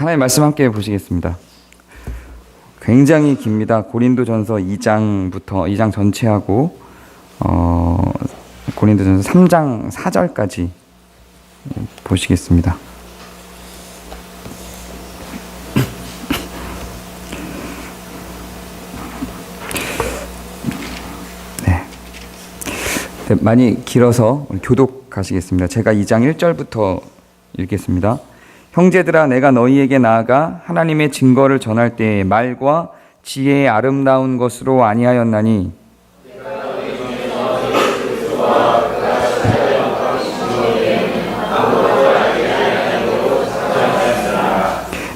하나님 말씀 함께 보시겠습니다. 굉장히 깁니다. 고린도전서 2장 전체하고 고린도전서 3장 4절까지 보시겠습니다. 네, 많이 길어서 교독하시겠습니다. 제가 2장 1절부터 읽겠습니다. 형제들아, 내가 너희에게 나아가 하나님의 증거를 전할 때에 말과 지혜의 아름다운 것으로 아니하였나니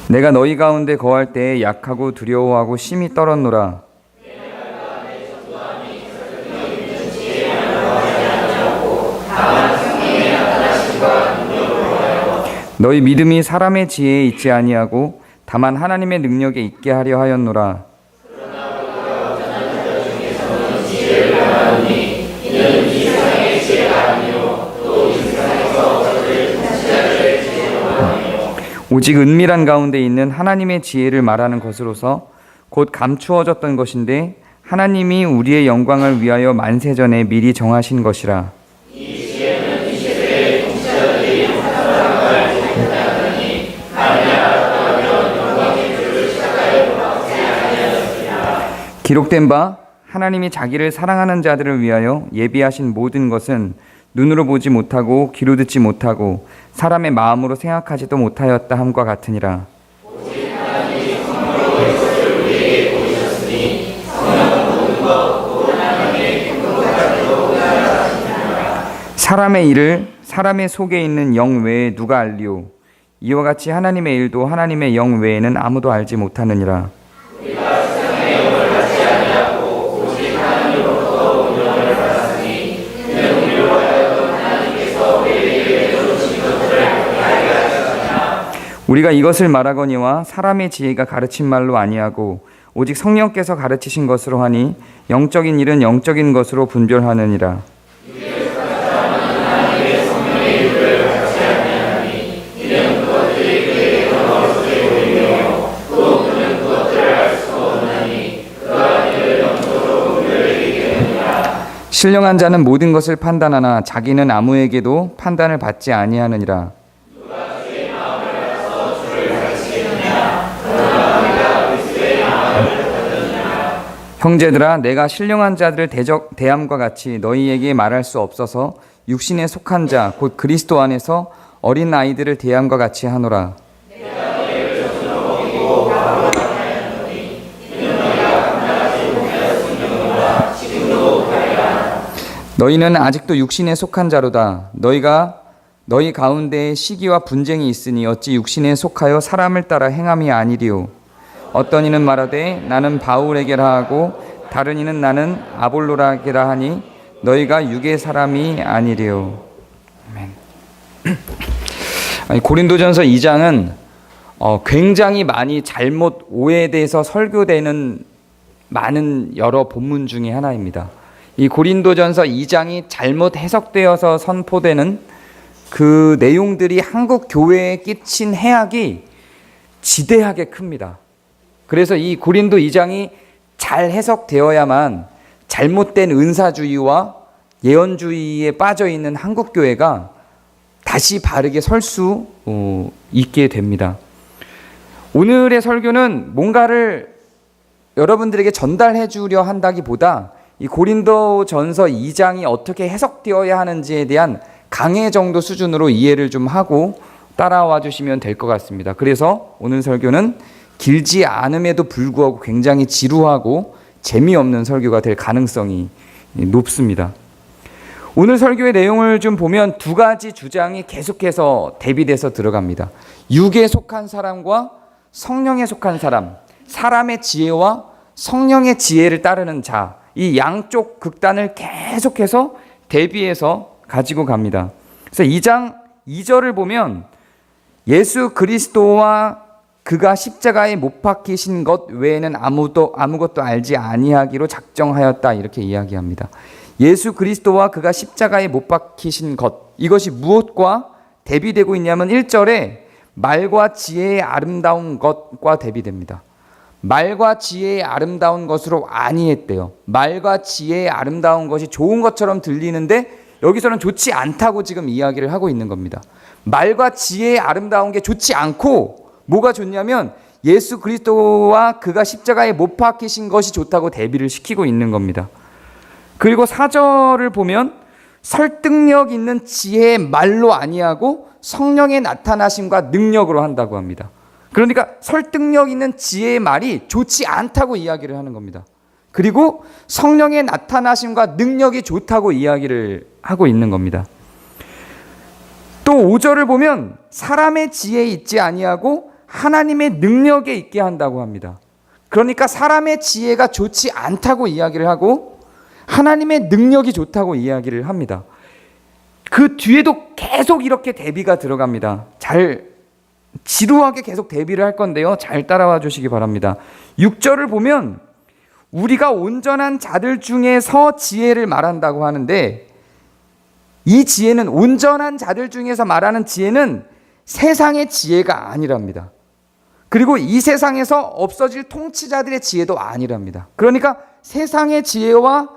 내가 너희 가운데 거할 때에 약하고 두려워하고 심히 떨었노라. 너희 믿음이 사람의 지혜에 있지 아니하고 다만 하나님의 능력에 있게 하려 하였노라. 오직 은밀한 가운데 있는 하나님의 지혜를 말하는 것으로서 곧 감추어졌던 것인데 하나님이 우리의 영광을 위하여 만세전에 미리 정하신 것이라. 기록된 바 하나님이 자기를 사랑하는 자들을 위하여 예비하신 모든 것은 눈으로 보지 못하고 귀로 듣지 못하고 사람의 마음으로 생각하지도 못하였다 함과 같으니라. 사람의 일을 사람의 속에 있는 영 외에 누가 알리오? 이와 같이 하나님의 일도 하나님의 영 외에는 아무도 알지 못하느니라. 우리가 이것을 말하거니와 사람의 지혜가 가르친 말로 아니하고 오직 성령께서 가르치신 것으로 하니 영적인 일은 영적인 것으로 분별하느니라. 신령한 자는 모든 것을 판단하나 자기는 아무에게도 판단을 받지 아니하느니라. 형제들아, 내가 신령한 자들을 대함과 같이 너희에게 말할 수 없어서 육신에 속한 자 곧 그리스도 안에서 어린 아이들을 대함과 같이 하노라. 너희는 아직도 육신에 속한 자로다. 너희 가운데에 시기와 분쟁이 있으니 어찌 육신에 속하여 사람을 따라 행함이 아니리요. 어떤 이는 말하되 나는 바울에게라 하고 다른 이는 나는 아볼로라게라 하니 너희가 육의 사람이 아니리요. 아멘. 고린도전서 2장은 굉장히 많이 잘못 오해돼서 설교되는 많은 여러 본문 중에 하나입니다. 이 고린도전서 2장이 잘못 해석되어서 선포되는 그 내용들이 한국 교회에 끼친 해악이 지대하게 큽니다. 그래서 이 고린도 2장이 잘 해석되어야만 잘못된 은사주의와 예언주의에 빠져있는 한국교회가 다시 바르게 설 수 있게 됩니다. 오늘의 설교는 뭔가를 여러분들에게 전달해 주려 한다기보다 이 고린도전서 2장이 어떻게 해석되어야 하는지에 대한 강해 정도 수준으로 이해를 좀 하고 따라와 주시면 될 것 같습니다. 그래서 오늘 설교는 길지 않음에도 불구하고 굉장히 지루하고 재미없는 설교가 될 가능성이 높습니다. 오늘 설교의 내용을 좀 보면 두 가지 주장이 계속해서 대비돼서 들어갑니다. 육에 속한 사람과 성령에 속한 사람, 사람의 지혜와 성령의 지혜를 따르는 자, 이 양쪽 극단을 계속해서 대비해서 가지고 갑니다. 그래서 2장 2절을 보면 예수 그리스도와 그가 십자가에 못 박히신 것 외에는 아무것도 알지 아니하기로 작정하였다, 이렇게 이야기합니다. 예수 그리스도와 그가 십자가에 못 박히신 것, 이것이 무엇과 대비되고 있냐면 1절에 말과 지혜의 아름다운 것과 대비됩니다. 말과 지혜의 아름다운 것으로 아니했대요. 말과 지혜의 아름다운 것이 좋은 것처럼 들리는데 여기서는 좋지 않다고 지금 이야기를 하고 있는 겁니다. 말과 지혜의 아름다운 게 좋지 않고 뭐가 좋냐면 예수 그리스도와 그가 십자가에 못 박히신 것이 좋다고 대비를 시키고 있는 겁니다. 그리고 4절을 보면 설득력 있는 지혜의 말로 아니하고 성령의 나타나심과 능력으로 한다고 합니다. 그러니까 설득력 있는 지혜의 말이 좋지 않다고 이야기를 하는 겁니다. 그리고 성령의 나타나심과 능력이 좋다고 이야기를 하고 있는 겁니다. 또 5절을 보면 사람의 지혜에 있지 아니하고 하나님의 능력에 있게 한다고 합니다. 그러니까 사람의 지혜가 좋지 않다고 이야기를 하고 하나님의 능력이 좋다고 이야기를 합니다. 그 뒤에도 계속 이렇게 대비가 들어갑니다. 잘 지루하게 계속 대비를 할 건데요. 잘 따라와 주시기 바랍니다. 6절을 보면 우리가 온전한 자들 중에서 지혜를 말한다고 하는데 이 지혜는 온전한 자들 중에서 말하는 지혜는 세상의 지혜가 아니랍니다. 그리고 이 세상에서 없어질 통치자들의 지혜도 아니랍니다. 그러니까 세상의 지혜와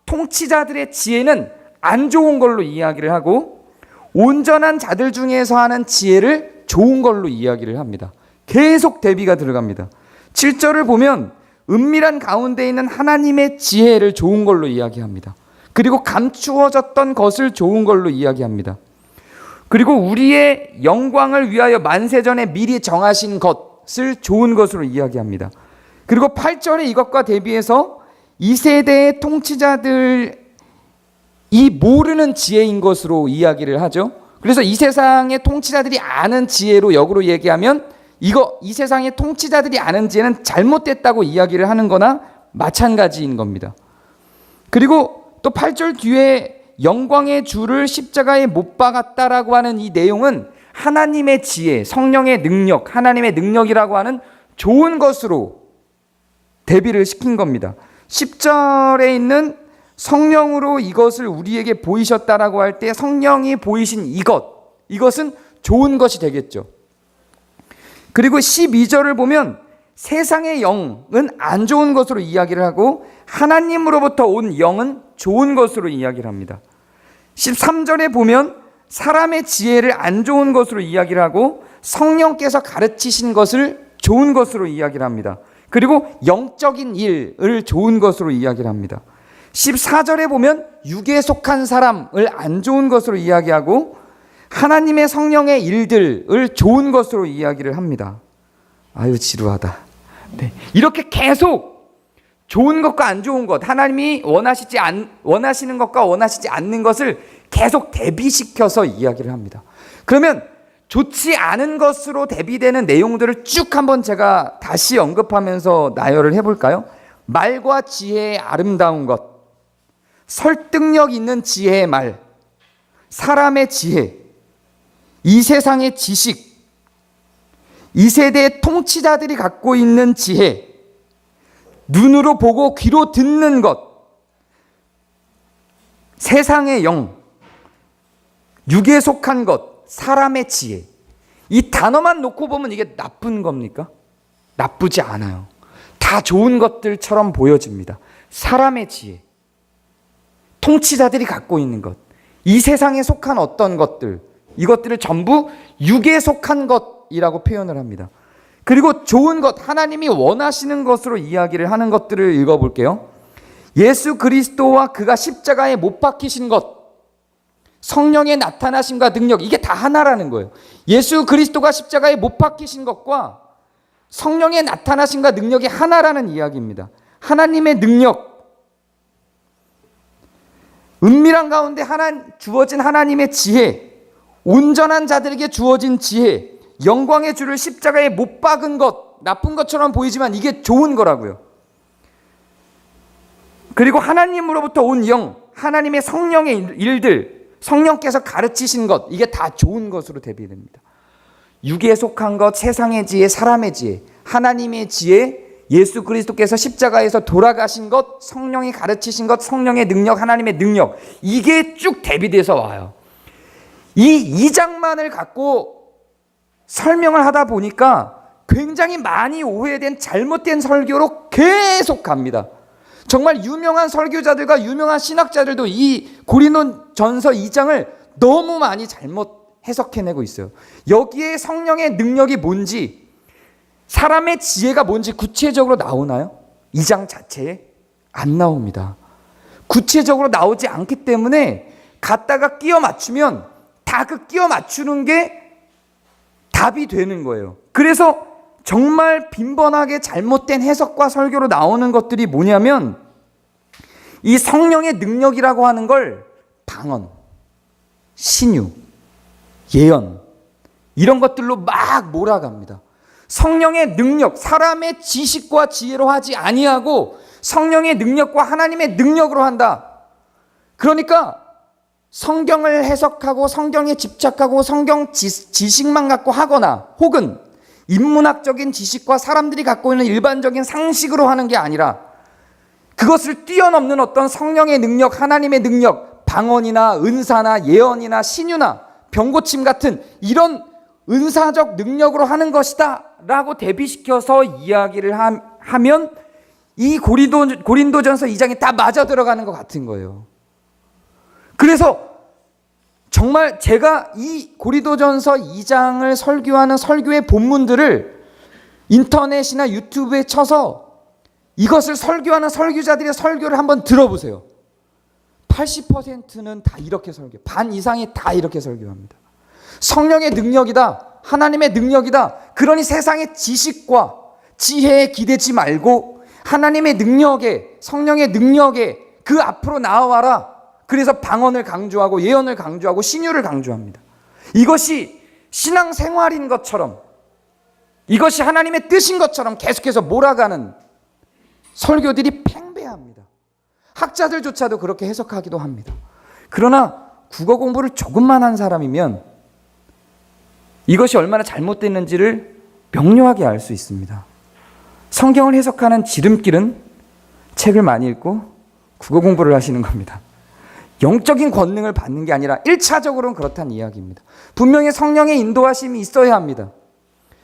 통치자들의 지혜는 안 좋은 걸로 이야기를 하고 온전한 자들 중에서 하는 지혜를 좋은 걸로 이야기를 합니다. 계속 대비가 들어갑니다. 7절을 보면 은밀한 가운데 있는 하나님의 지혜를 좋은 걸로 이야기합니다. 그리고 감추어졌던 것을 좋은 걸로 이야기합니다. 그리고 우리의 영광을 위하여 만세전에 미리 정하신 것을 좋은 것으로 이야기합니다. 그리고 8절에 이것과 대비해서 이 세대의 통치자들이 모르는 지혜인 것으로 이야기를 하죠. 그래서 이 세상의 통치자들이 아는 지혜로 역으로 얘기하면 이 세상의 통치자들이 아는 지혜는 잘못됐다고 이야기를 하는 거나 마찬가지인 겁니다. 그리고 또 8절 뒤에 영광의 주를 십자가에 못 박았다라고 하는 이 내용은 하나님의 지혜, 성령의 능력, 하나님의 능력이라고 하는 좋은 것으로 대비를 시킨 겁니다. 10절에 있는 성령으로 이것을 우리에게 보이셨다라고 할 때 성령이 보이신 이것은 좋은 것이 되겠죠. 그리고 12절을 보면 세상의 영은 안 좋은 것으로 이야기를 하고 하나님으로부터 온 영은 좋은 것으로 이야기를 합니다. 13절에 보면 사람의 지혜를 안 좋은 것으로 이야기를 하고 성령께서 가르치신 것을 좋은 것으로 이야기를 합니다. 그리고 영적인 일을 좋은 것으로 이야기를 합니다. 14절에 보면 육에 속한 사람을 안 좋은 것으로 이야기하고 하나님의 성령의 일들을 좋은 것으로 이야기를 합니다. 아유 지루하다. 네. 이렇게 계속 좋은 것과 안 좋은 것, 하나님이 원하시는 것과 원하시지 않는 것을 계속 대비시켜서 이야기를 합니다. 그러면 좋지 않은 것으로 대비되는 내용들을 쭉 한번 제가 다시 언급하면서 나열을 해볼까요? 말과 지혜의 아름다운 것, 설득력 있는 지혜의 말, 사람의 지혜, 이 세상의 지식, 이 세대의 통치자들이 갖고 있는 지혜, 눈으로 보고 귀로 듣는 것, 세상의 영, 육에 속한 것, 사람의 지혜. 이 단어만 놓고 보면 이게 나쁜 겁니까? 나쁘지 않아요. 다 좋은 것들처럼 보여집니다. 사람의 지혜, 통치자들이 갖고 있는 것, 이 세상에 속한 어떤 것들, 이것들을 전부 육에 속한 것이라고 표현을 합니다. 그리고 좋은 것, 하나님이 원하시는 것으로 이야기를 하는 것들을 읽어볼게요. 예수 그리스도와 그가 십자가에 못 박히신 것, 성령의 나타나심과 능력, 이게 다 하나라는 거예요. 예수 그리스도가 십자가에 못 박히신 것과 성령의 나타나심과 능력이 하나라는 이야기입니다. 하나님의 능력, 은밀한 가운데 주어진 하나님의 지혜, 온전한 자들에게 주어진 지혜, 영광의 주를 십자가에 못 박은 것, 나쁜 것처럼 보이지만 이게 좋은 거라고요. 그리고 하나님으로부터 온 영, 하나님의 성령의 일들, 성령께서 가르치신 것, 이게 다 좋은 것으로 대비됩니다. 육에 속한 것, 세상의 지혜, 사람의 지혜, 하나님의 지혜, 예수 그리스도께서 십자가에서 돌아가신 것, 성령이 가르치신 것, 성령의 능력, 하나님의 능력, 이게 쭉 대비돼서 와요. 이 2장만을 갖고 설명을 하다 보니까 굉장히 많이 오해된 잘못된 설교로 계속 갑니다. 정말 유명한 설교자들과 유명한 신학자들도 이 고린도전서 2장을 너무 많이 잘못 해석해내고 있어요. 여기에 성령의 능력이 뭔지, 사람의 지혜가 뭔지 구체적으로 나오나요? 2장 자체에 안 나옵니다. 구체적으로 나오지 않기 때문에 갖다가 끼워 맞추면 다 그 끼워 맞추는 게 답이 되는 거예요. 그래서 정말 빈번하게 잘못된 해석과 설교로 나오는 것들이 뭐냐면, 이 성령의 능력이라고 하는 걸 방언, 신유, 예언 이런 것들로 막 몰아갑니다. 성령의 능력, 사람의 지식과 지혜로 하지 아니하고 성령의 능력과 하나님의 능력으로 한다. 그러니까 성경을 해석하고 성경에 집착하고 성경 지식만 갖고 하거나, 혹은 인문학적인 지식과 사람들이 갖고 있는 일반적인 상식으로 하는 게 아니라 그것을 뛰어넘는 어떤 성령의 능력, 하나님의 능력, 방언이나 은사나 예언이나 신유나 병고침 같은 이런 은사적 능력으로 하는 것이다 라고 대비시켜서 이야기를 하면 이 고린도전서 2장이 다 맞아 들어가는 것 같은 거예요. 그래서 정말 제가 이 고린도전서 2장을 설교하는 설교의 본문들을 인터넷이나 유튜브에 쳐서 이것을 설교하는 설교자들의 설교를 한번 들어보세요. 80%는 다 이렇게 설교, 반 이상이 다 이렇게 설교합니다. 성령의 능력이다, 하나님의 능력이다. 그러니 세상의 지식과 지혜에 기대지 말고 하나님의 능력에, 성령의 능력에 그 앞으로 나와라. 그래서 방언을 강조하고 예언을 강조하고 신유를 강조합니다. 이것이 신앙생활인 것처럼, 이것이 하나님의 뜻인 것처럼 계속해서 몰아가는 설교들이 팽배합니다. 학자들조차도 그렇게 해석하기도 합니다. 그러나 국어 공부를 조금만 한 사람이면 이것이 얼마나 잘못됐는지를 명료하게 알 수 있습니다. 성경을 해석하는 지름길은 책을 많이 읽고 국어 공부를 하시는 겁니다. 영적인 권능을 받는 게 아니라 1차적으로는 그렇다는 이야기입니다. 분명히 성령의 인도하심이 있어야 합니다.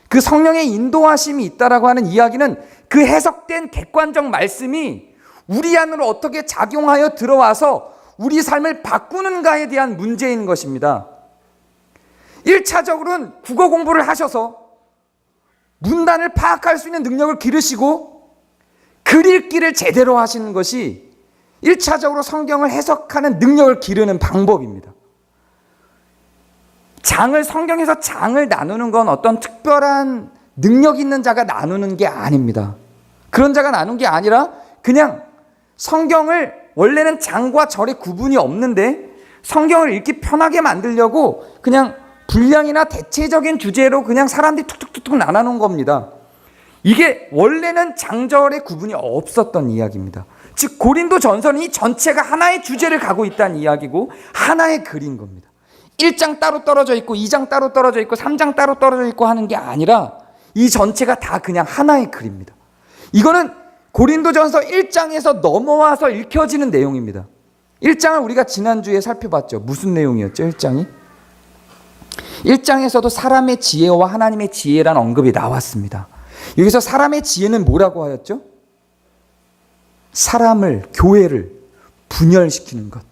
그 성령의 인도하심이 있다라고 하는 이야기는 그 해석된 객관적 말씀이 우리 안으로 어떻게 작용하여 들어와서 우리 삶을 바꾸는가에 대한 문제인 것입니다. 1차적으로는 국어 공부를 하셔서 문단을 파악할 수 있는 능력을 기르시고 글 읽기를 제대로 하시는 것이 1차적으로 성경을 해석하는 능력을 기르는 방법입니다. 성경에서 장을 나누는 건 어떤 특별한 능력 있는 자가 나누는 게 아닙니다. 그런 자가 나눈 게 아니라 그냥 성경을, 원래는 장과 절의 구분이 없는데 성경을 읽기 편하게 만들려고 그냥 분량이나 대체적인 주제로 그냥 사람들이 툭툭툭툭 나눠놓은 겁니다. 이게 원래는 장절의 구분이 없었던 이야기입니다. 즉 고린도전서는 이 전체가 하나의 주제를 가고 있다는 이야기고 하나의 글인 겁니다. 1장 따로 떨어져 있고 2장 따로 떨어져 있고 3장 따로 떨어져 있고 하는 게 아니라 이 전체가 다 그냥 하나의 글입니다. 이거는 고린도전서 1장에서 넘어와서 읽혀지는 내용입니다. 1장을 우리가 지난주에 살펴봤죠. 무슨 내용이었죠? 1장이? 1장에서도 사람의 지혜와 하나님의 지혜라는 언급이 나왔습니다. 여기서 사람의 지혜는 뭐라고 하였죠? 사람을, 교회를 분열시키는 것,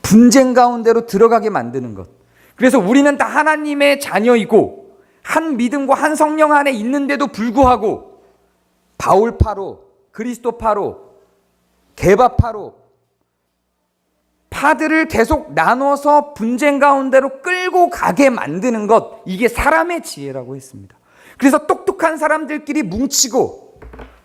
분쟁 가운데로 들어가게 만드는 것. 그래서 우리는 다 하나님의 자녀이고 한 믿음과 한 성령 안에 있는데도 불구하고 바울파로, 그리스도파로, 개바파로 파들을 계속 나눠서 분쟁 가운데로 끌고 가게 만드는 것, 이게 사람의 지혜라고 했습니다. 그래서 똑똑한 사람들끼리 뭉치고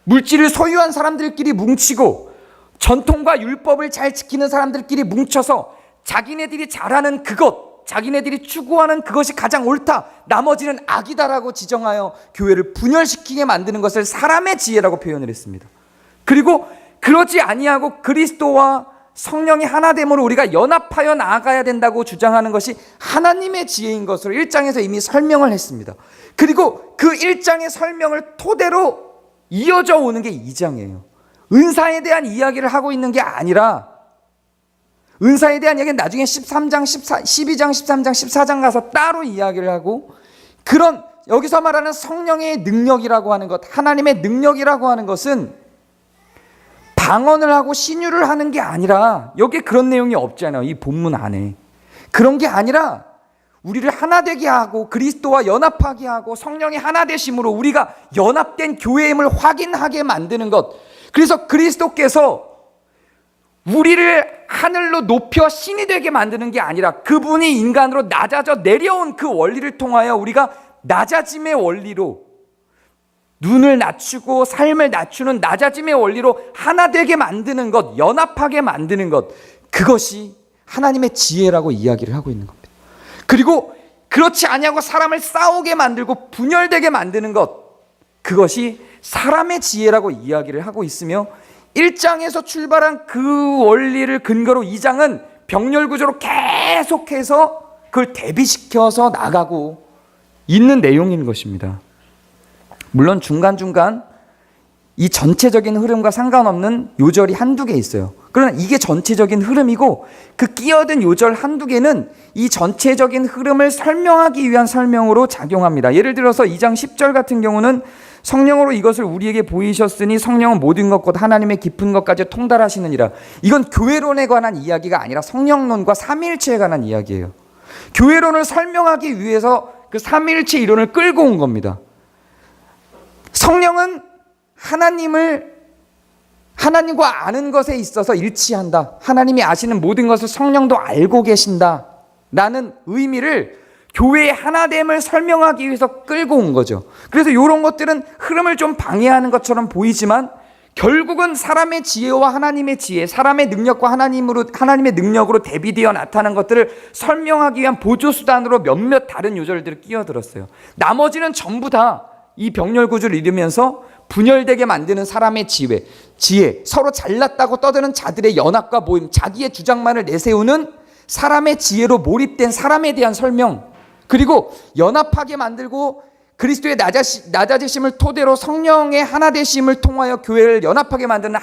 물질을 소유한 사람들끼리 뭉치고 전통과 율법을 잘 지키는 사람들끼리 뭉쳐서 자기네들이 잘하는 그것, 자기네들이 추구하는 그것이 가장 옳다, 나머지는 악이다라고 지정하여 교회를 분열시키게 만드는 것을 사람의 지혜라고 표현을 했습니다. 그리고 그러지 아니하고 그리스도와 성령이 하나됨으로 우리가 연합하여 나아가야 된다고 주장하는 것이 하나님의 지혜인 것으로 1장에서 이미 설명을 했습니다. 그리고 그 1장의 설명을 토대로 이어져 오는 게 2장이에요. 은사에 대한 이야기를 하고 있는 게 아니라, 은사에 대한 이야기는 나중에 13장, 12장, 13장, 14장 가서 따로 이야기를 하고, 그런 여기서 말하는 성령의 능력이라고 하는 것, 하나님의 능력이라고 하는 것은 방언을 하고 신유를 하는 게 아니라, 여기에 그런 내용이 없잖아요. 이 본문 안에. 그런 게 아니라 우리를 하나 되게 하고 그리스도와 연합하게 하고 성령의 하나 되심으로 우리가 연합된 교회임을 확인하게 만드는 것. 그래서 그리스도께서 우리를 하늘로 높여 신이 되게 만드는 게 아니라 그분이 인간으로 낮아져 내려온 그 원리를 통하여 우리가 낮아짐의 원리로, 눈을 낮추고 삶을 낮추는 낮아짐의 원리로 하나 되게 만드는 것, 연합하게 만드는 것, 그것이 하나님의 지혜라고 이야기를 하고 있는 겁니다. 그리고 그렇지 아니하고 사람을 싸우게 만들고 분열되게 만드는 것, 그것이 사람의 지혜라고 이야기를 하고 있으며, 1장에서 출발한 그 원리를 근거로 2장은 병렬 구조로 계속해서 그걸 대비시켜서 나가고 있는 내용인 것입니다. 물론 중간중간 이 전체적인 흐름과 상관없는 요절이 한두 개 있어요. 그러나 이게 전체적인 흐름이고, 그 끼어든 요절 한두 개는 이 전체적인 흐름을 설명하기 위한 설명으로 작용합니다. 예를 들어서 2장 10절 같은 경우는 성령으로 이것을 우리에게 보이셨으니 성령은 모든 것 곧 하나님의 깊은 것까지 통달하시느니라. 이건 교회론에 관한 이야기가 아니라 성령론과 삼위일체에 관한 이야기예요. 교회론을 설명하기 위해서 그 삼위일체 이론을 끌고 온 겁니다. 성령은 하나님과 아는 것에 있어서 일치한다. 하나님이 아시는 모든 것을 성령도 알고 계신다 라는 의미를 교회의 하나됨을 설명하기 위해서 끌고 온 거죠. 그래서 이런 것들은 흐름을 좀 방해하는 것처럼 보이지만 결국은 사람의 지혜와 하나님의 지혜, 사람의 능력과 하나님의 능력으로 대비되어 나타나는 것들을 설명하기 위한 보조수단으로 몇몇 다른 요절들을 끼어들었어요. 나머지는 전부 다 이 병렬 구조를 이루면서 분열되게 만드는 사람의 지혜, 서로 잘났다고 떠드는 자들의 연합과 모임, 자기의 주장만을 내세우는 사람의 지혜로 몰입된 사람에 대한 설명, 그리고 연합하게 만들고 그리스도의 낮아지심을 토대로 성령의 하나 되심을 통하여 교회를 연합하게 만드는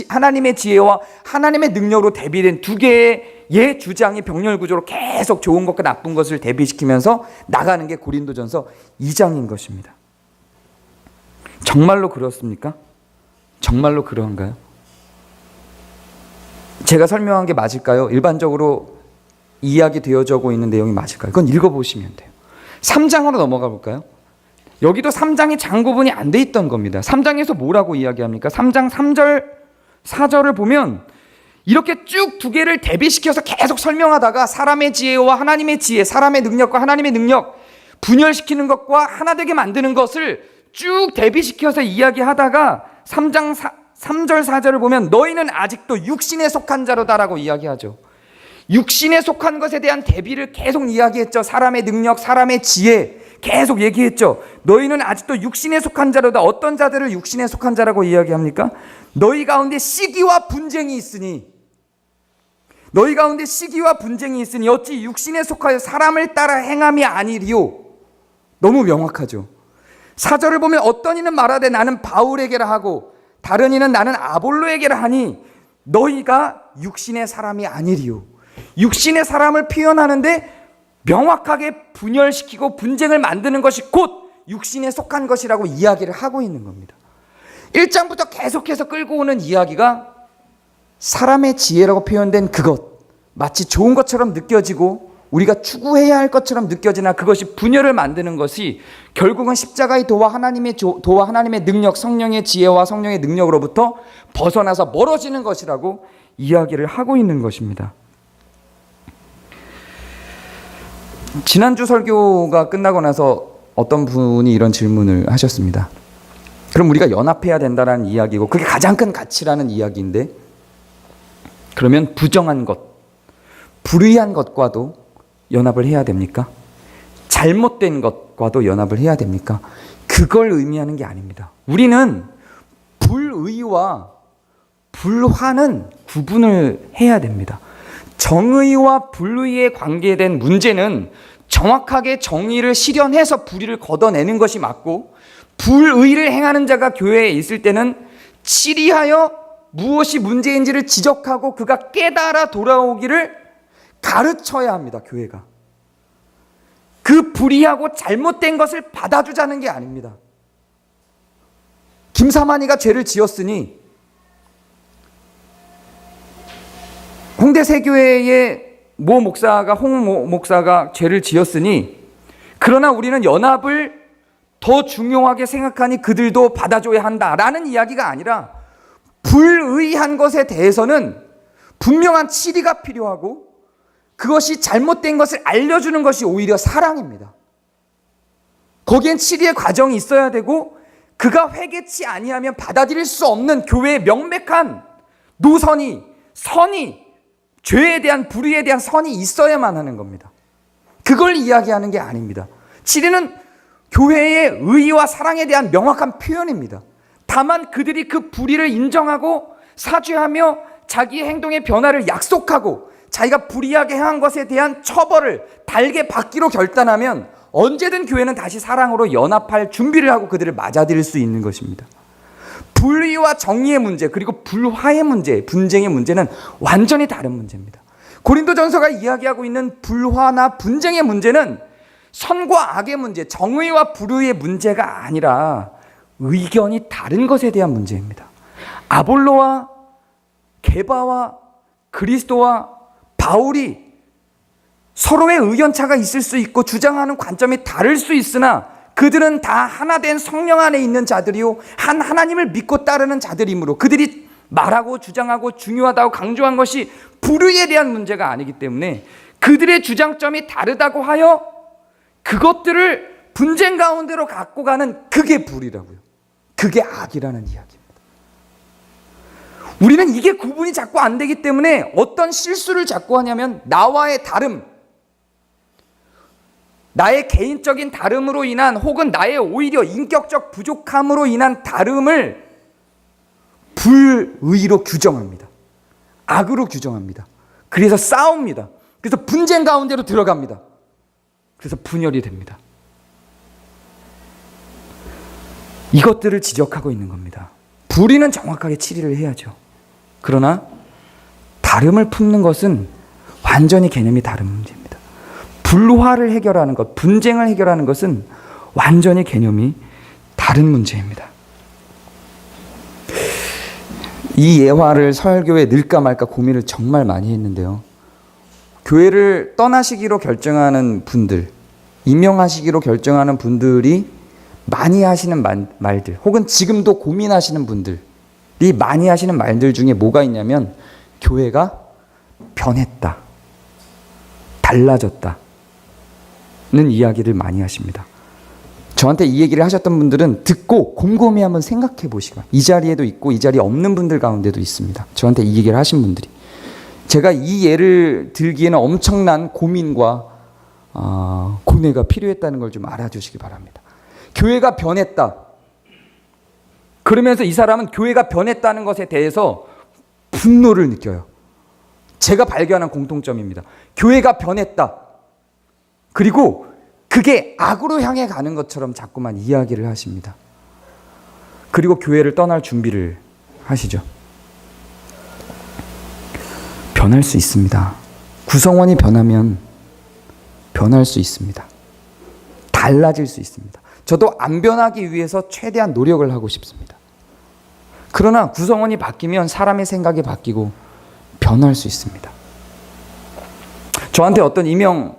하나님의 지혜와 하나님의 능력으로 대비된 두 개의 주장이 병렬 구조로 계속 좋은 것과 나쁜 것을 대비시키면서 나가는 게 고린도전서 2장인 것입니다. 정말로 그렇습니까? 정말로 그런가요? 제가 설명한 게 맞을까요? 일반적으로 이야기 되어져 있는 내용이 맞을까요? 그건 읽어보시면 돼요. 3장으로 넘어가 볼까요? 여기도 3장이 장구분이 안 돼 있던 겁니다. 3장에서 뭐라고 이야기합니까? 3장 3절 4절을 보면 이렇게 쭉 두 개를 대비시켜서 계속 설명하다가 사람의 지혜와 하나님의 지혜, 사람의 능력과 하나님의 능력, 분열시키는 것과 하나 되게 만드는 것을 쭉 대비시켜서 이야기하다가 3장 3절 4절을 보면 너희는 아직도 육신에 속한 자로다라고 이야기하죠. 육신에 속한 것에 대한 대비를 계속 이야기했죠. 사람의 능력, 사람의 지혜 계속 얘기했죠. 너희는 아직도 육신에 속한 자로다. 어떤 자들을 육신에 속한 자라고 이야기합니까? 너희 가운데 시기와 분쟁이 있으니, 너희 가운데 시기와 분쟁이 있으니 어찌 육신에 속하여 사람을 따라 행함이 아니리요. 너무 명확하죠. 4절을 보면 어떤 이는 말하되 나는 바울에게라 하고 다른 이는 나는 아볼로에게라 하니 너희가 육신의 사람이 아니리요. 육신의 사람을 표현하는데 명확하게 분열시키고 분쟁을 만드는 것이 곧 육신에 속한 것이라고 이야기를 하고 있는 겁니다. 1장부터 계속해서 끌고 오는 이야기가 사람의 지혜라고 표현된 그것, 마치 좋은 것처럼 느껴지고 우리가 추구해야 할 것처럼 느껴지나 그것이 분열을 만드는 것이 결국은 십자가의 도와 하나님의 능력, 성령의 지혜와 성령의 능력으로부터 벗어나서 멀어지는 것이라고 이야기를 하고 있는 것입니다. 지난주 설교가 끝나고 나서 어떤 분이 이런 질문을 하셨습니다. 그럼 우리가 연합해야 된다는 이야기고 그게 가장 큰 가치라는 이야기인데, 그러면 부정한 것, 불의한 것과도 연합을 해야 됩니까? 잘못된 것과도 연합을 해야 됩니까? 그걸 의미하는 게 아닙니다. 우리는 불의와 불화는 구분을 해야 됩니다. 정의와 불의에 관계된 문제는 정확하게 정의를 실현해서 불의를 걷어내는 것이 맞고, 불의를 행하는 자가 교회에 있을 때는 치리하여 무엇이 문제인지를 지적하고 그가 깨달아 돌아오기를 가르쳐야 합니다. 교회가. 그 불의하고 잘못된 것을 받아주자는 게 아닙니다. 김사만이가 죄를 지었으니 홍대 세교회의 모 목사가 홍 목사가 죄를 지었으니 그러나 우리는 연합을 더 중요하게 생각하니 그들도 받아줘야 한다라는 이야기가 아니라 불의한 것에 대해서는 분명한 치리가 필요하고 그것이 잘못된 것을 알려주는 것이 오히려 사랑입니다. 거기엔 치리의 과정이 있어야 되고 그가 회개치 아니하면 받아들일 수 없는 교회의 명백한 노선이, 선이, 죄에 대한 불의에 대한 선이 있어야만 하는 겁니다. 그걸 이야기하는 게 아닙니다. 치리는 교회의 의와 사랑에 대한 명확한 표현입니다. 다만 그들이 그 불의를 인정하고 사죄하며 자기의 행동의 변화를 약속하고 자기가 불의하게 행한 것에 대한 처벌을 달게 받기로 결단하면 언제든 교회는 다시 사랑으로 연합할 준비를 하고 그들을 맞아들일 수 있는 것입니다. 불의와 정의의 문제 그리고 불화의 문제, 분쟁의 문제는 완전히 다른 문제입니다. 고린도전서가 이야기하고 있는 불화나 분쟁의 문제는 선과 악의 문제, 정의와 불의의 문제가 아니라 의견이 다른 것에 대한 문제입니다. 아볼로와 게바와 그리스도와 바울이 서로의 의견차가 있을 수 있고 주장하는 관점이 다를 수 있으나 그들은 다 하나 된 성령 안에 있는 자들이요 한 하나님을 믿고 따르는 자들이므로 그들이 말하고 주장하고 중요하다고 강조한 것이 불의에 대한 문제가 아니기 때문에 그들의 주장점이 다르다고 하여 그것들을 분쟁 가운데로 갖고 가는 그게 불의라고요. 그게 악이라는 이야기입니다. 우리는 이게 구분이 자꾸 안 되기 때문에 어떤 실수를 자꾸 하냐면 나와의 다름, 나의 개인적인 다름으로 인한 혹은 나의 오히려 인격적 부족함으로 인한 다름을 불의로 규정합니다. 악으로 규정합니다. 그래서 싸웁니다. 그래서 분쟁 가운데로 들어갑니다. 그래서 분열이 됩니다. 이것들을 지적하고 있는 겁니다. 불의는 정확하게 치리를 해야죠. 그러나 다름을 품는 것은 완전히 개념이 다른 문제입니다. 불화를 해결하는 것, 분쟁을 해결하는 것은 완전히 개념이 다른 문제입니다. 이 예화를 설교에 넣을까 말까 고민을 정말 많이 했는데요. 교회를 떠나시기로 결정하는 분들, 임명하시기로 결정하는 분들이 많이 하시는 말들, 혹은 지금도 고민하시는 분들이 많이 하시는 말들 중에 뭐가 있냐면 교회가 변했다, 달라졌다 는 이야기를 많이 하십니다. 저한테 이 얘기를 하셨던 분들은 듣고 곰곰이 한번 생각해 보시고, 이 자리에도 있고 이 자리에 없는 분들 가운데도 있습니다. 저한테 이 얘기를 하신 분들이. 제가 이 예를 들기에는 엄청난 고민과 고뇌가 필요했다는 걸 좀 알아주시기 바랍니다. 교회가 변했다. 그러면서 이 사람은 교회가 변했다는 것에 대해서 분노를 느껴요. 제가 발견한 공통점입니다. 교회가 변했다. 그리고 그게 악으로 향해 가는 것처럼 자꾸만 이야기를 하십니다. 그리고 교회를 떠날 준비를 하시죠. 변할 수 있습니다. 구성원이 변하면 변할 수 있습니다. 달라질 수 있습니다. 저도 안 변하기 위해서 최대한 노력을 하고 싶습니다. 그러나 구성원이 바뀌면 사람의 생각이 바뀌고 변할 수 있습니다. 저한테 어떤 임명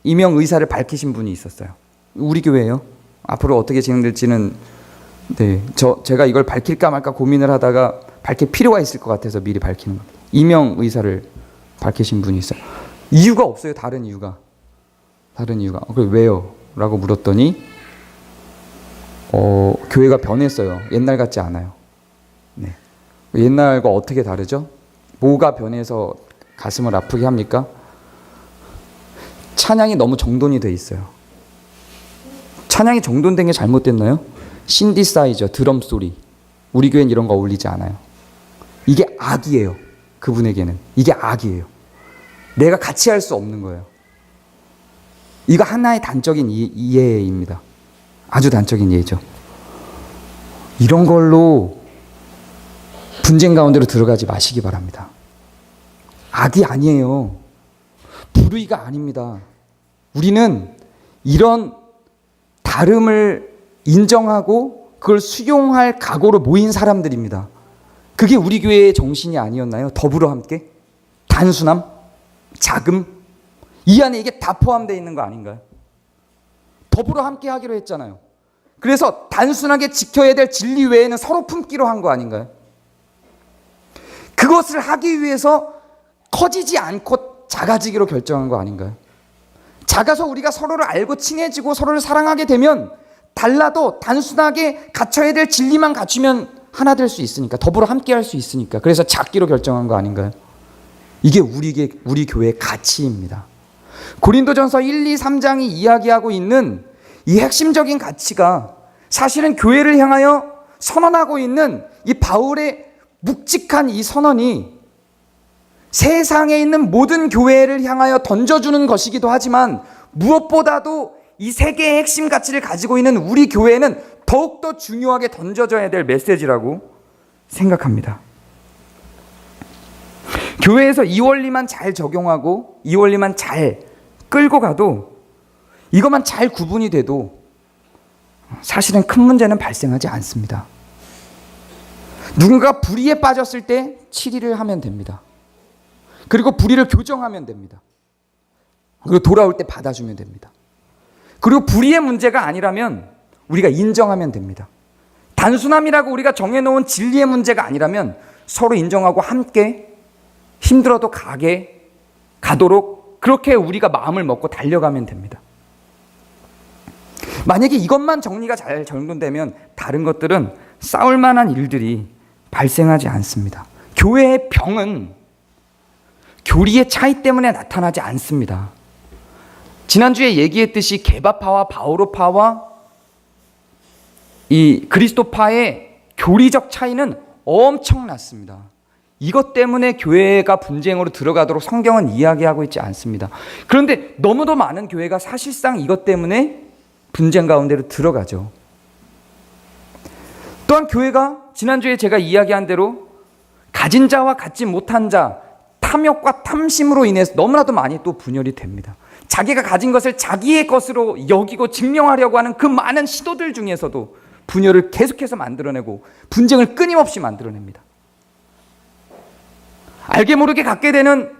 의사를 밝히신 분이 있었어요. 우리 교회예요. 앞으로 어떻게 진행될지는 제가 이걸 밝힐까 말까 고민을 하다가 밝힐 필요가 있을 것 같아서 미리 밝히는 겁니다. 임명 의사를 밝히신 분이 있어요. 이유가 없어요. 다른 이유가. 그래 왜요? 라고 물었더니 교회가 변했어요. 옛날 같지 않아요. 네. 옛날과 어떻게 다르죠? 뭐가 변해서 가슴을 아프게 합니까? 찬양이 너무 정돈이 돼 있어요. 찬양이 정돈된 게 잘못됐나요? 신디사이저, 드럼 소리. 우리 교회는 이런 거 어울리지 않아요. 이게 악이에요. 그분에게는. 이게 악이에요. 내가 같이 할 수 없는 거예요. 이거 하나의 단적인 이해입니다. 아주 단적인 예죠. 이런 걸로 분쟁 가운데로 들어가지 마시기 바랍니다. 악이 아니에요. 불의가 아닙니다. 우리는 이런 다름을 인정하고 그걸 수용할 각오로 모인 사람들입니다. 그게 우리 교회의 정신이 아니었나요? 더불어 함께? 단순함? 자금? 이 안에 이게 다 포함되어 있는 거 아닌가요? 더불어 함께 하기로 했잖아요. 그래서 단순하게 지켜야 될 진리 외에는 서로 품기로 한 거 아닌가요? 그것을 하기 위해서 커지지 않고 작아지기로 결정한 거 아닌가요? 작아서 우리가 서로를 알고 친해지고 서로를 사랑하게 되면 달라도 단순하게 갖춰야 될 진리만 갖추면 하나 될 수 있으니까, 더불어 함께 할 수 있으니까. 그래서 작기로 결정한 거 아닌가요? 이게 우리 교회의 가치입니다. 고린도전서 1, 2, 3장이 이야기하고 있는 이 핵심적인 가치가 사실은 교회를 향하여 선언하고 있는 이 바울의 묵직한 이 선언이 세상에 있는 모든 교회를 향하여 던져주는 것이기도 하지만, 무엇보다도 이 세 개의 핵심 가치를 가지고 있는 우리 교회는 더욱더 중요하게 던져져야 될 메시지라고 생각합니다. 교회에서 이 원리만 잘 적용하고 이 원리만 잘 끌고 가도, 이것만 잘 구분이 돼도 사실은 큰 문제는 발생하지 않습니다. 누군가 불의에 빠졌을 때 치리를 하면 됩니다. 그리고 불의를 교정하면 됩니다. 그리고 돌아올 때 받아주면 됩니다. 그리고 불의의 문제가 아니라면 우리가 인정하면 됩니다. 단순함이라고 우리가 정해놓은 진리의 문제가 아니라면 서로 인정하고 함께 힘들어도 가도록 그렇게 우리가 마음을 먹고 달려가면 됩니다. 만약에 이것만 정리가 잘 정돈되면 다른 것들은 싸울 만한 일들이 발생하지 않습니다. 교회의 병은 교리의 차이 때문에 나타나지 않습니다. 지난주에 얘기했듯이 개바파와 바오로파와 이 그리스도파의 교리적 차이는 엄청났습니다. 이것 때문에 교회가 분쟁으로 들어가도록 성경은 이야기하고 있지 않습니다. 그런데 너무도 많은 교회가 사실상 이것 때문에 분쟁 가운데로 들어가죠. 또한 교회가 지난주에 제가 이야기한 대로 가진 자와 갖지 못한 자, 탐욕과 탐심으로 인해서 너무나도 많이 또 분열이 됩니다. 자기가 가진 것을 자기의 것으로 여기고 증명하려고 하는 그 많은 시도들 중에서도 분열을 계속해서 만들어내고 분쟁을 끊임없이 만들어냅니다. 알게 모르게 갖게 되는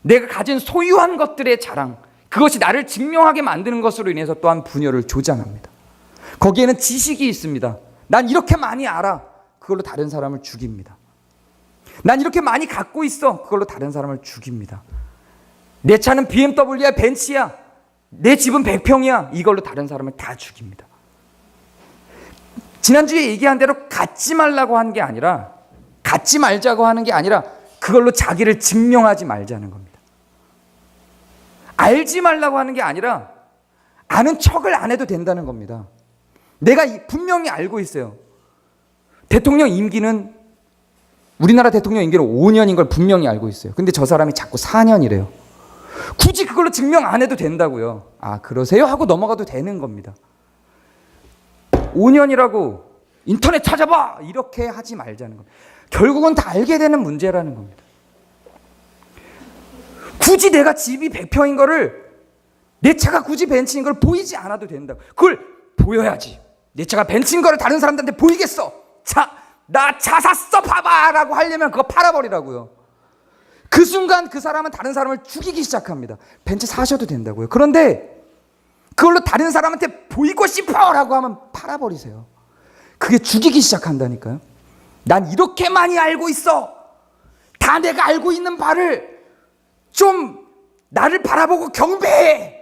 내가 가진 소유한 것들의 자랑, 그것이 나를 증명하게 만드는 것으로 인해서 또한 분열을 조장합니다. 거기에는 지식이 있습니다. 난 이렇게 많이 알아. 그걸로 다른 사람을 죽입니다. 난 이렇게 많이 갖고 있어. 그걸로 다른 사람을 죽입니다. 내 차는 BMW야, 벤츠야. 내 집은 100평이야. 이걸로 다른 사람을 다 죽입니다. 지난주에 얘기한 대로 갖지 말라고 한 게 아니라, 갖지 말자고 하는 게 아니라 그걸로 자기를 증명하지 말자는 겁니다. 알지 말라고 하는 게 아니라 아는 척을 안 해도 된다는 겁니다. 내가 분명히 알고 있어요. 대통령 임기는, 우리나라 대통령 임기는 5년인 걸 분명히 알고 있어요. 근데 저 사람이 자꾸 4년이래요. 굳이 그걸로 증명 안 해도 된다고요. 아, 그러세요? 하고 넘어가도 되는 겁니다. 5년이라고 인터넷 찾아봐! 이렇게 하지 말자는 겁니다. 결국은 다 알게 되는 문제라는 겁니다. 굳이 내가 집이 100평인 거를, 내 차가 굳이 벤츠인 걸 보이지 않아도 된다고. 그걸 보여야지. 내 차가 벤츠인 거를 다른 사람들한테 보이겠어. 나 차 샀어 봐봐! 라고 하려면 그거 팔아버리라고요. 그 순간 그 사람은 다른 사람을 죽이기 시작합니다. 벤츠 사셔도 된다고요. 그런데 그걸로 다른 사람한테 보이고 싶어! 라고 하면 팔아버리세요. 그게 죽이기 시작한다니까요. 난 이렇게 많이 알고 있어. 다 내가 알고 있는 바를 좀 나를 바라보고 경배해.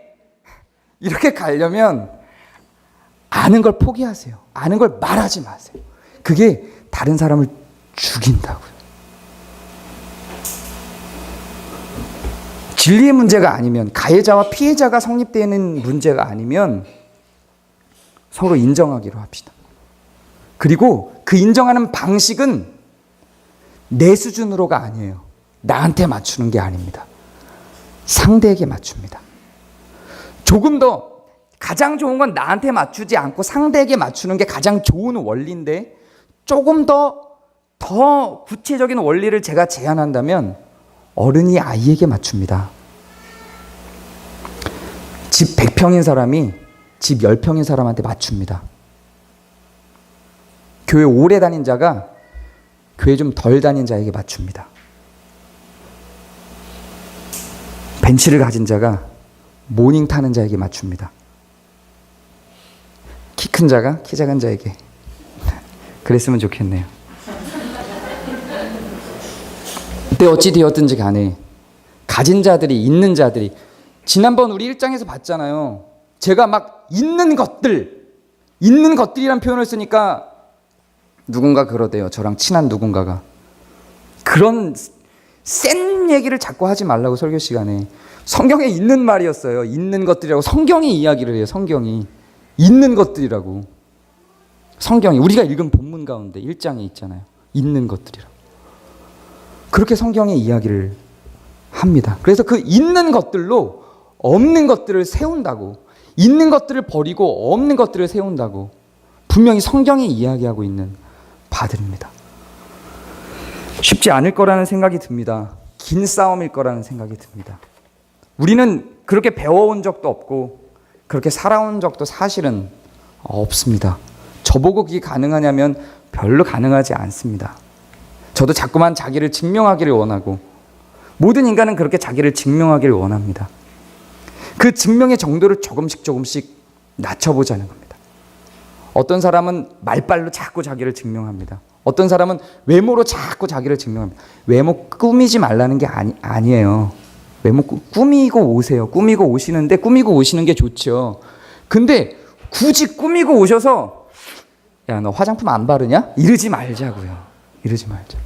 이렇게 가려면 아는 걸 포기하세요. 아는 걸 말하지 마세요. 그게 다른 사람을 죽인다고요. 진리의 문제가 아니면, 가해자와 피해자가 성립되는 문제가 아니면 서로 인정하기로 합시다. 그리고 그 인정하는 방식은 내 수준으로가 아니에요. 나한테 맞추는 게 아닙니다. 상대에게 맞춥니다. 조금 더, 가장 좋은 건 나한테 맞추지 않고 상대에게 맞추는 게 가장 좋은 원리인데, 조금 더 구체적인 원리를 제가 제안한다면 어른이 아이에게 맞춥니다. 집 100평인 사람이 집 10평인 사람한테 맞춥니다. 교회 오래 다닌 자가 교회 좀 덜 다닌 자에게 맞춥니다. 벤츠를 가진 자가 모닝 타는 자에게 맞춥니다. 키 큰 자가 키 작은 자에게. 그랬으면 좋겠네요. 근데 어찌 되었든지 간에 가진 자들이, 있는 자들이, 지난번 우리 1장에서 봤잖아요. 제가 막 있는 것들이란 표현을 쓰니까 누군가 그러대요. 저랑 친한 누군가가. 그런 센 얘기를 자꾸 하지 말라고, 설교 시간에. 성경에 있는 말이었어요. 있는 것들이라고 성경이 이야기를 해요. 성경이. 있는 것들이라고. 성경이 우리가 읽은 본문 가운데 1장에 있잖아요. 있는 것들이라고. 그렇게 성경의 이야기를 합니다. 그래서 그 있는 것들로 없는 것들을 세운다고, 있는 것들을 버리고 없는 것들을 세운다고 분명히 성경이 이야기하고 있는 바들입니다. 쉽지 않을 거라는 생각이 듭니다. 긴 싸움일 거라는 생각이 듭니다. 우리는 그렇게 배워온 적도 없고 그렇게 살아온 적도 사실은 없습니다. 저보고 그게 가능하냐면 별로 가능하지 않습니다. 저도 자꾸만 자기를 증명하기를 원하고, 모든 인간은 그렇게 자기를 증명하기를 원합니다. 그 증명의 정도를 조금씩 낮춰보자는 겁니다. 어떤 사람은 말빨로 자꾸 자기를 증명합니다. 어떤 사람은 외모로 자꾸 자기를 증명합니다. 외모 꾸미지 말라는 게 아니에요. 외모 꾸미고 오세요. 꾸미고 오시는데 꾸미고 오시는 게 좋죠. 근데 굳이 꾸미고 오셔서 야, 너 화장품 안 바르냐? 이러지 말자고요. 이러지 말자.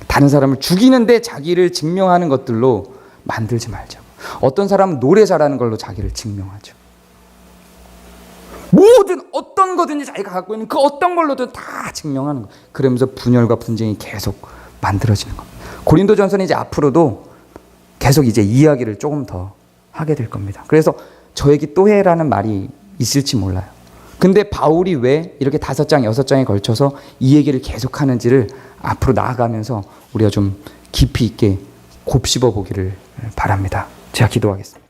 다른 사람을 죽이는데 자기를 증명하는 것들로 만들지 말자고. 어떤 사람은 노래 잘하는 걸로 자기를 증명하죠. 모든 어떤 거든지 자기가 갖고 있는 그 어떤 걸로든 다 증명하는 거. 그러면서 분열과 분쟁이 계속 만들어지는 겁니다. 고린도전서는 이제 앞으로도 계속 이제 이야기를 조금 더 하게 될 겁니다. 그래서 저에게 또 해라는 말이 있을지 몰라요. 근데 바울이 왜 이렇게 5장, 6장에 걸쳐서 이 얘기를 계속 하는지를 앞으로 나아가면서 우리가 좀 깊이 있게 곱씹어 보기를 바랍니다. 제가 기도하겠습니다.